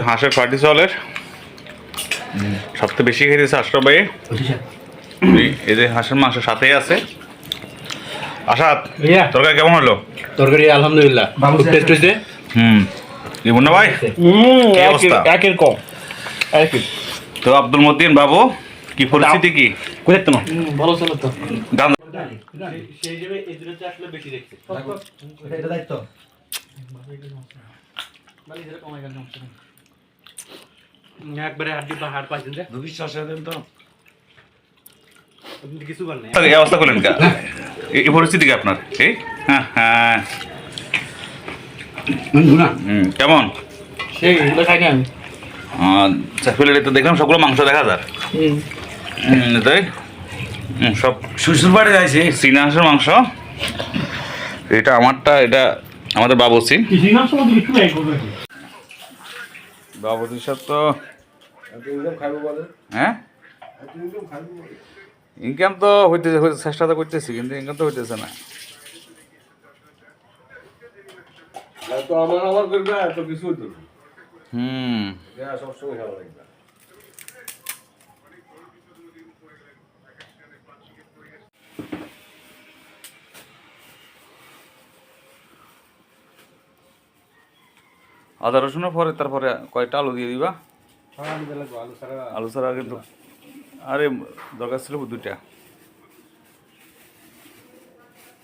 হাঁসের পাটি চাউলের সবচেয়ে বেশি খেয়েছে আশরাফ ভাই। এই যে হাঁসের মাংস সাথেই আছে। আসাদ তরকারি কেমন হলো? তরকারি আলহামদুলিল্লাহ খুব টেস্ট হয়েছে। লিমন না ভাই? কি অবস্থা? একের কম একই। তো আব্দুল মতিন বাবু কি পরিস্থিতি কি? কোথায় তো ভালো চলো তো। গান সেই হিসেবে এই দুটোতে আসলে বেশি দেখছে। এটা দায়িত্ব একবারে হাড্ডি বা হাড় পাইছেন যে বিশ্বাস দেন তো কিছু কর নাই। এই অবস্থা করলেন কা? এই পরিস্থিতি কি আপনার? এই হ্যাঁ হ্যাঁ কেমন? সেই এগুলো খাইনি আমি। চাকরিতে তো দেখলাম সবগুলো মাংস দেখা যায়। তাই সব শ্বশুর বাড়ি যাইছে চীনা হাঁসের মাংস। এটা আমারটা, এটা আমাদের বাবুসি। বাবুসির সাথে তো হ্যাঁ ইনকাম তো হইতেছে, চেষ্টা তো করতেছি কিন্তু ইনকাম তো হইতেছে না। তো আমার করবে এত কিছু হইতো সবসময় ভালো লাগবে। আদা রসুনের পরে তারপরে কয়েকটা আলু দিয়ে দিবা। আলু ছাড়া কিন্তু আরে দরকার ছিল 2টা।